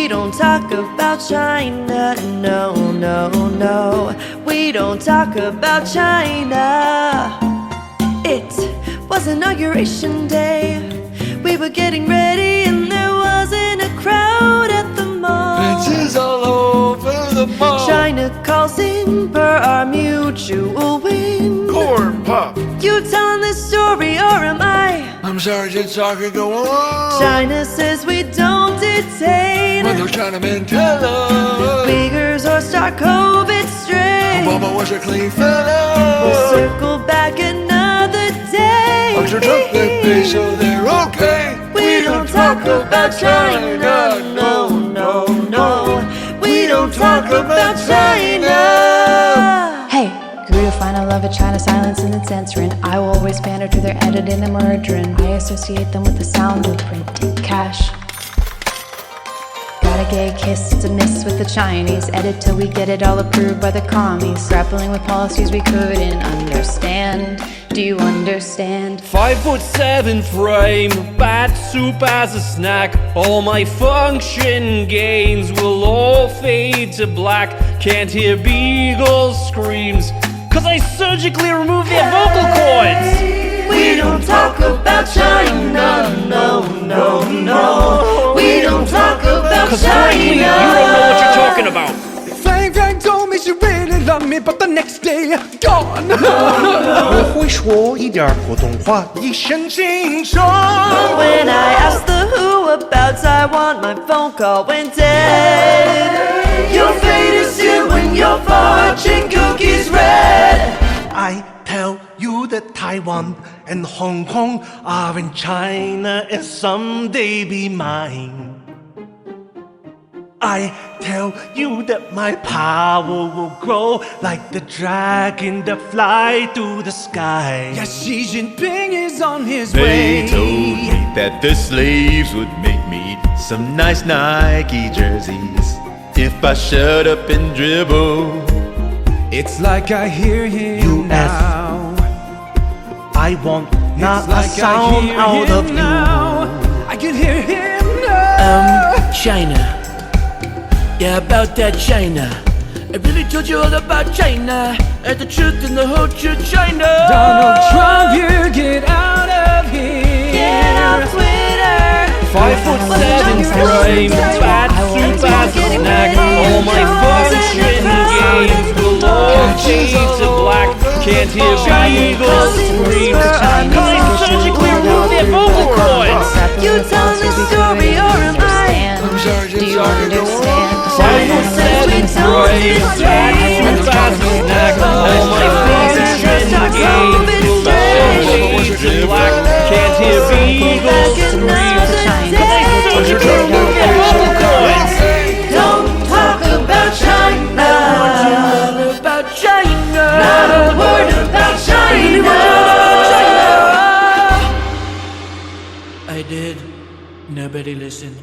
don't talk about China, no, no, no. We don't talk about China. It was inauguration day. We were getting ready and there wasn't a crowd at the mall. Fences all over the mall. China calls in per our mutual win. Corn pop. You telling this story or am I? I'm Sergeant Soccer, go on. China says we don't detain. When those Chinamen tell us Uyghurs or start COVID strain. Obama was a clean fella. We'll circle back another day. Hugs are tough, they pay, so they're okay. We don't talk about China, no, no, no. We don't talk about China. Hey, agree to find I love it, China silence and its answering. I will always pander to their editing and murdering. I associate them with the sound of printing cash. Got a gay kiss, it's a miss with the Chinese. Edit till we get it all approved by the commies. Grappling with policies we couldn't understand. Do you understand? 5'7" frame, bad soup as a snack. All my function gains will all fade to black. Can't hear beagles' screams, cause I surgically removed their vocal cords. We don't talk about China, no, no, no. We don't talk about Cause frankly, you don't know what you're talking about. Fang told me she really loved me, but the next day, gone. 我会说一点普通话，一声轻声。 When I asked the who about Taiwan, my phone call went dead. Your fate is sealed when your fortune cookie's red. I tell you that Taiwan and Hong Kong are in China and someday be mine. I tell you that my power will grow like the dragon that fly through the sky. Yeah, Xi Jinping is on his They way. told me that the slaves would make me some nice Nike jerseys if I shut up and dribble. It's like I hear him US. now. I want not It's like a sound I hear out him of you. now. I can hear him now. China. Yeah, about that China. I really told you all about China, and the truth and the whole truth, China. Donald Trump, you get out of here. Get off Twitter. 5'7" frame, bad soup as a snack. All my function gains will all fade to black. Can't hear beagles scream, cause I surgically removed their vocal cords. You telling this story or am I? I'm Sergeant Do you Soccer, go understand? on. 5'7" frame, bad soup as a snack. All my function gains will all fade to black. Can't hear beagles scream, cause I surgically removed their vocal cords. Don't talk about China. About China. Not a word about China. I did. Nobody listened.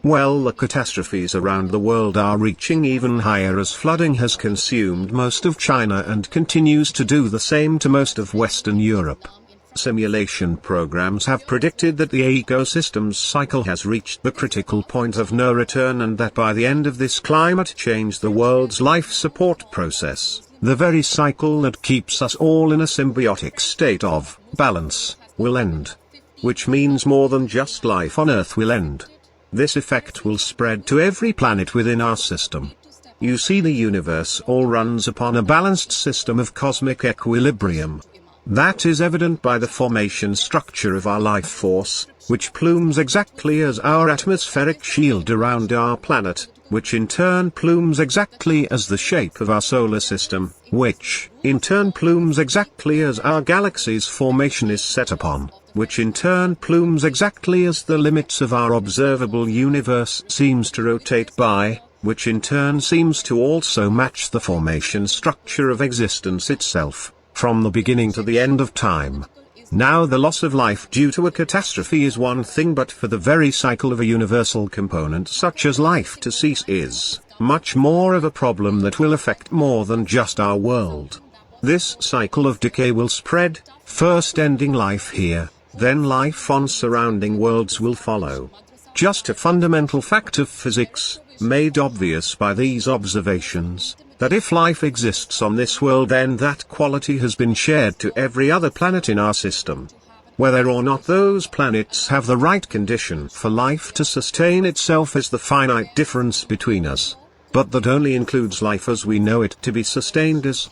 Well, the catastrophes around the world are reaching even higher as flooding has consumed most of China and continues to do the same to most of Western Europe. Simulation programs have predicted that the ecosystem's cycle has reached the critical point of no return and that by the end of this climate change the world's life support process, the very cycle that keeps us all in a symbiotic state of balance, will end. Which means more than just life on Earth will end. This effect will spread to every planet within our system. You see, the universe all runs upon a balanced system of cosmic equilibrium. That is evident by the formation structure of our life force, which plumes exactly as our atmospheric shield around our planet, which in turn plumes exactly as the shape of our solar system, which in turn plumes exactly as our galaxy's formation is set upon, which in turn plumes exactly as the limits of our observable universe seems to rotate by, which in turn seems to also match the formation structure of existence itself, from the beginning to the end of time. Now the loss of life due to a catastrophe is one thing, but for the very cycle of a universal component such as life to cease is much more of a problem that will affect more than just our world. This cycle of decay will spread, first ending life here, then life on surrounding worlds will follow. just a fundamental fact of physics, made obvious by these observations, that if life exists on this world then that quality has been shared to every other planet in our system. Whether or not those planets have the right condition for life to sustain itself is the finite difference between us. But that only includes life as we know it to be sustained as.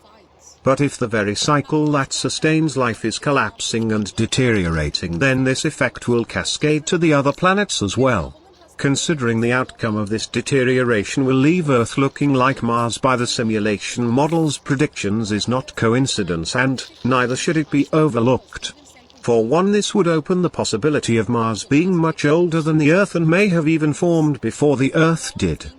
But if the very cycle that sustains life is collapsing and deteriorating, then this effect will cascade to the other planets as well. Considering the outcome of this deterioration will leave Earth looking like Mars by the simulation model's predictions is not coincidence, and neither should it be overlooked. For one, this would open the possibility of Mars being much older than the Earth and may have even formed before the Earth did.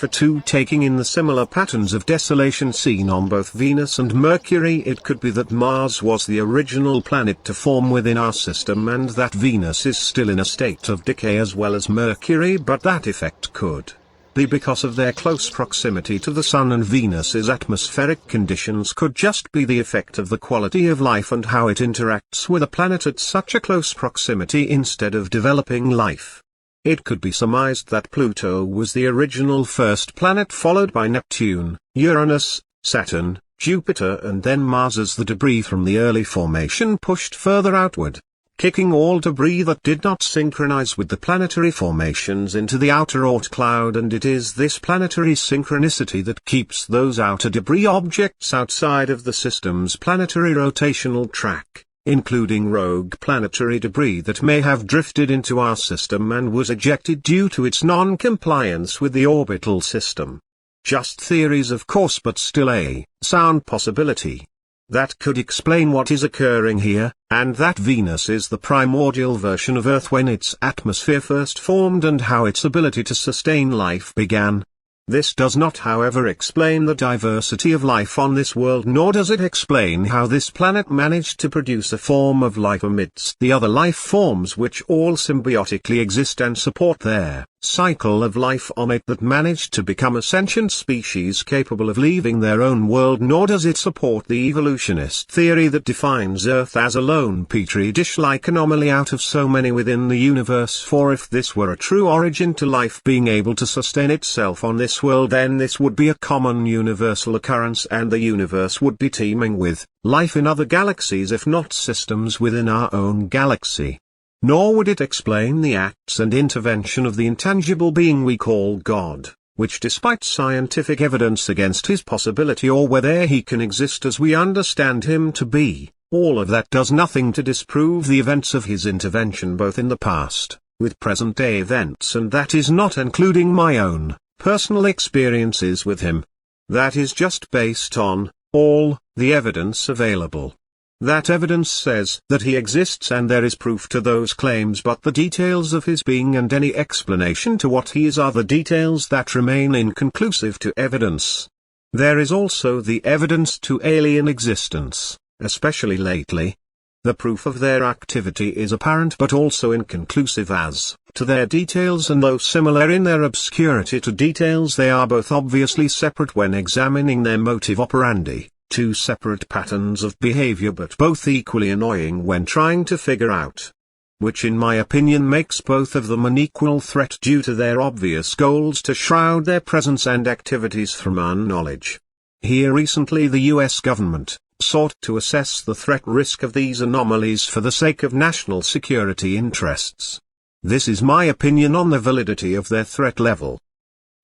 For two, taking in the similar patterns of desolation seen on both Venus and Mercury, it could be that Mars was the original planet to form within our system and that Venus is still in a state of decay as well as Mercury, but that effect could be because of their close proximity to the Sun, and Venus's atmospheric conditions could just be the effect of the quality of life and how it interacts with a planet at such a close proximity instead of developing life. It could be surmised that Pluto was the original first planet, followed by Neptune, Uranus, Saturn, Jupiter, and then Mars as the debris from the early formation pushed further outward, kicking all debris that did not synchronize with the planetary formations into the outer Oort cloud, and it is this planetary synchronicity that keeps those outer debris objects outside of the system's planetary rotational track, including rogue planetary debris that may have drifted into our system and was ejected due to its non-compliance with the orbital system. Just theories of course, but still a sound possibility. That could explain what is occurring here, and that Venus is the primordial version of Earth when its atmosphere first formed and how its ability to sustain life began. This does not, however, explain the diversity of life on this world, nor does it explain how this planet managed to produce a form of life amidst the other life forms which all symbiotically exist and support their cycle of life on it, that managed to become a sentient species capable of leaving their own world, nor does it support the evolutionist theory that defines Earth as a lone petri dish-like anomaly out of so many within the universe. For if this were a true origin to life being able to sustain itself on this world, then this would be a common universal occurrence and the universe would be teeming with life in other galaxies if not systems within our own galaxy. Nor would it explain the acts and intervention of the intangible being we call God, which despite scientific evidence against his possibility or whether he can exist as we understand him to be, all of that does nothing to disprove the events of his intervention both in the past, with present-day events, and that is not including my own personal experiences with him. That is just based on all the evidence available. That evidence says that he exists and there is proof to those claims, but the details of his being and any explanation to what he is are the details that remain inconclusive to evidence. There is also the evidence to alien existence, especially lately. The proof of their activity is apparent but also inconclusive as to their details, and though similar in their obscurity to details, they are both obviously separate when examining their motive operandi. Two separate patterns of behavior but both equally annoying when trying to figure out. Which in my opinion makes both of them an equal threat due to their obvious goals to shroud their presence and activities from our knowledge. Here recently the US government sought to assess the threat risk of these anomalies for the sake of national security interests. This is my opinion on the validity of their threat level.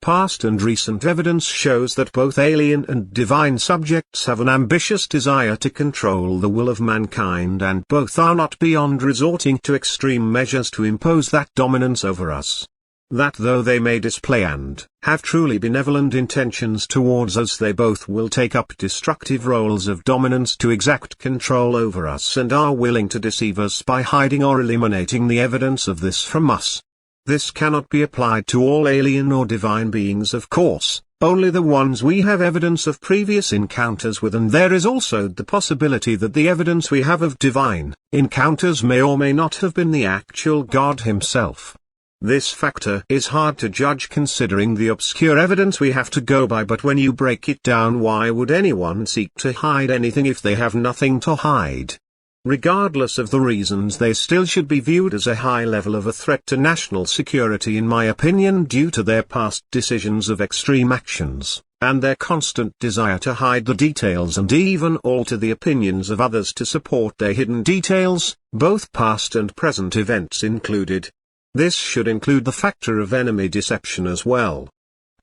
Past and recent evidence shows that both alien and divine subjects have an ambitious desire to control the will of mankind, and both are not beyond resorting to extreme measures to impose that dominance over us. That though they may display and have truly benevolent intentions towards us, they both will take up destructive roles of dominance to exact control over us and are willing to deceive us by hiding or eliminating the evidence of this from us. This cannot be applied to all alien or divine beings, of course, only the ones we have evidence of previous encounters with, and there is also the possibility that the evidence we have of divine encounters may or may not have been the actual God himself. This factor is hard to judge considering the obscure evidence we have to go by, but when you break it down, why would anyone seek to hide anything if they have nothing to hide? Regardless of the reasons, they still should be viewed as a high level of a threat to national security in my opinion, due to their past decisions of extreme actions, and their constant desire to hide the details and even alter the opinions of others to support their hidden details, both past and present events included. This should include the factor of enemy deception as well.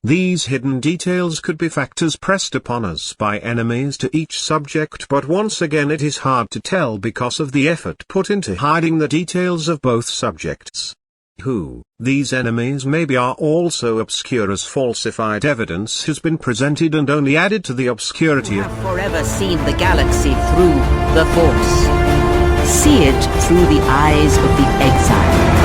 These hidden details could be factors pressed upon us by enemies to each subject, but once again it is hard to tell because of the effort put into hiding the details of both subjects. Who these enemies maybe are also obscure, as falsified evidence has been presented and only added to the obscurity of forever seen the galaxy through the Force. See it through the eyes of the exile.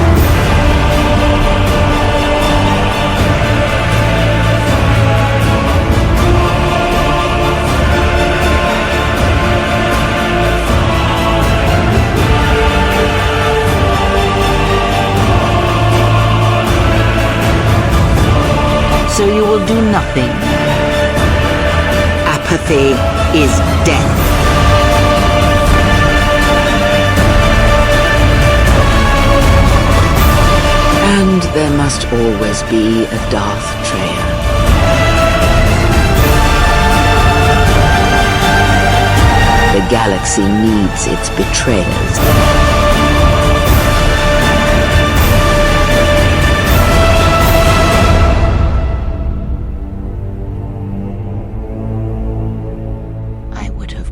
So you will do nothing. Apathy is death. And there must always be a Darth Trayer. The galaxy needs its betrayers.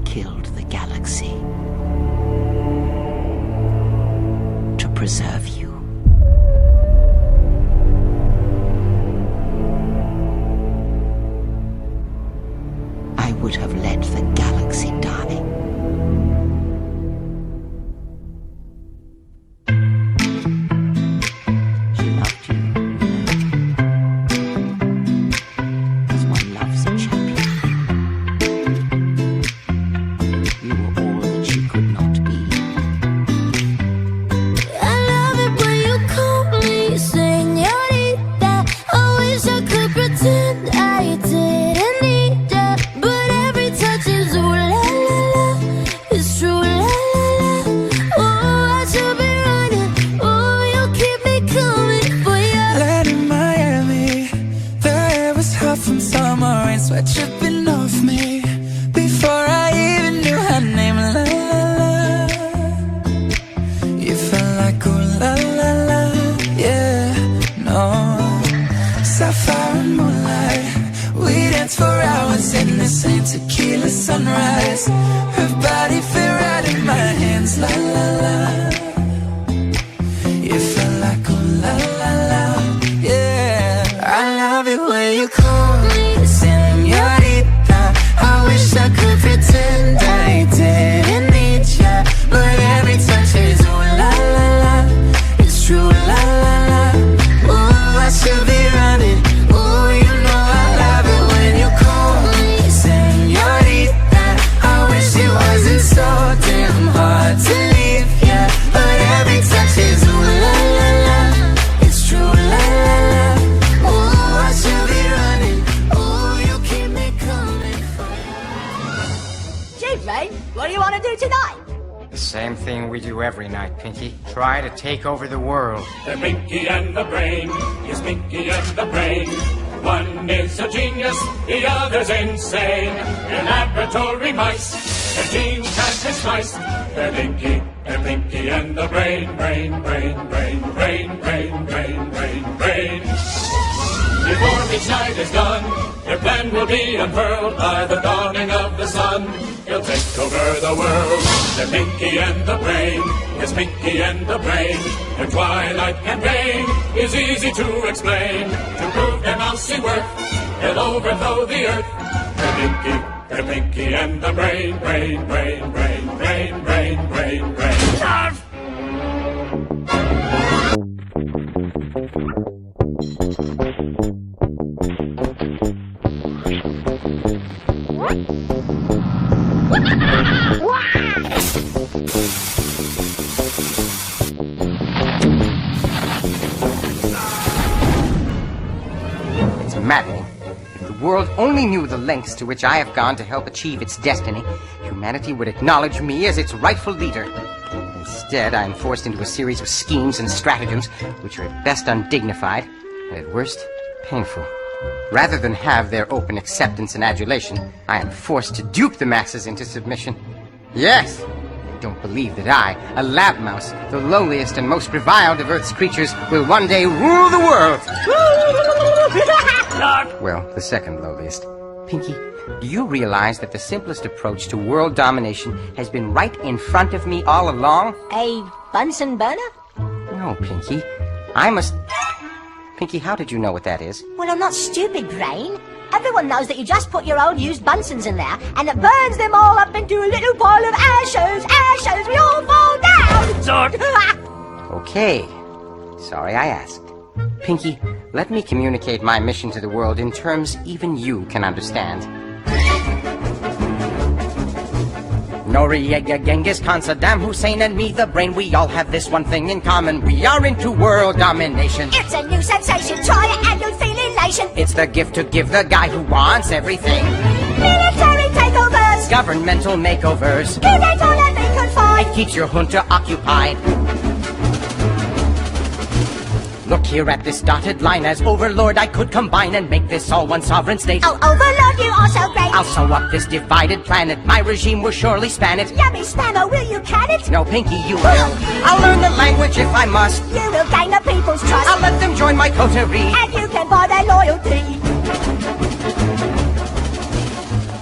Killed the galaxy to preserve you. I would have let the galaxy die. She loved you, as one loves a champion. You were all that she could not be. I love it when you call me señorita. I wish I could pretend I didn't need ya, but every touch is ooh la la la. It's true la la la. Oh, I should be running. Oh, you keep me coming for ya. Land in Miami, the air was hot from summer rain, sweat dripping off me. Before I even knew her name, la la la. You felt like ooh la la la, yeah, no. Sapphire and moonlight, we danced for hours in the same tequila sunrise. Her body fit right in my hands, la la la. You felt like ooh la la la, yeah. I love it when you call me señorita. I wish I could pretend I didn't need ya, but every touch is ooh la la la. It's true la la la. Ooh, I should be running. Ooh, you know I love it when you call me señorita. I wish it wasn't so damn hard to leave ya, but every touch is ooh la la la. It's true la la la. Ooh, I should be running. Ooh, you keep me coming. Gee, mate, what do you want to do tonight? The same thing we do every night, Pinky. Try to take over the world. The Pinky and the Brain, yes, Pinky and the Brain. One is a genius, the other's insane. They're laboratory mice, their genes have been spiced. They're Pinky and the Brain, brain, brain, brain, brain, brain, brain, brain, brain. Before each night is done, their plan will be unfurled by the dawning of the sun. He'll take over the world. They're Pinky and the Brain, yes, Pinky and the Brain. Their twilight campaign is easy to explain. To prove their mousy worth, they'll overthrow the earth. They're Pinky and the Brain, brain, brain, brain, brain, brain, brain, brain. It's maddening. If the world only knew the lengths to which I have gone to help achieve its destiny, humanity would acknowledge me as its rightful leader. Instead, I am forced into a series of schemes and stratagems which are at best undignified and at worst painful. Rather than have their open acceptance and adulation, I am forced to dupe the masses into submission. Yes! I don't believe that I, a lab mouse, the lowliest and most reviled of Earth's creatures, will one day rule the world! Well, the second lowliest. Pinky, do you realize that the simplest approach to world domination has been right in front of me all along? A Bunsen burner? No, Pinky. I must... Pinky, how did you know what that is? Well, I'm not stupid, Brain. Everyone knows that you just put your old used Bunsens in there, and it burns them all up into a little pile of ashes. Ashes, we all fall down! Zork! Okay. Sorry I asked. Pinky, let me communicate my mission to the world in terms even you can understand. Noriega, Genghis Khan, Saddam Hussein, and me, the Brain, we all have this one thing in common. We are into world domination. It's a new sensation, try it and you'll feel elation. It's the gift to give the guy who wants everything. Military takeovers, Governmental makeovers. coup d'etat, let me confide. It keeps your junta occupied. Look here at this dotted line. As overlord, I could combine and make this all one sovereign state. Oh, overlord, you are so great. I'll sew up this divided planet. My regime will surely span it. Yummy spammer, will you can it? No, Pinky, you will. I'll learn the language if I must. You will gain the people's trust. I'll let them join my coterie. And you can buy their loyalty.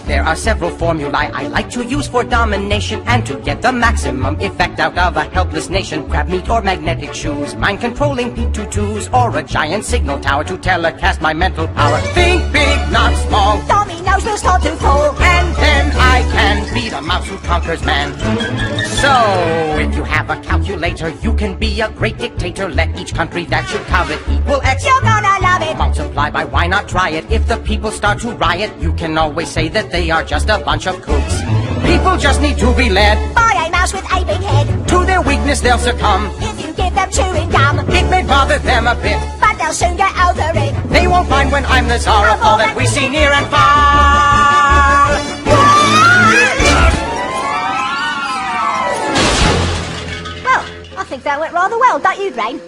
There are several formulae I like to use for domination and to get the maximum effect out of a helpless nation. Crab meat or magnetic shoes, mind-controlling P-22s, or a giant signal tower to telecast my mental power. Think big, not small. Dominoes will start to fall. And then I can be the mouse who conquers man. So, if you have a calculator, you can be a great dictator. Let each country that you covet equal X. You're gonna love it. Multiply by why not try it? If the people start to riot, you can always say that they are just a bunch of kooks. People just need to be led By a mouse with a big head. to their weakness, they'll succumb. If you give them chewing gum, It may bother them a bit. but they'll soon get over it. They won't mind when I'm the czar of all that we see near and far. Well, I think that went rather well, don't you, Brain?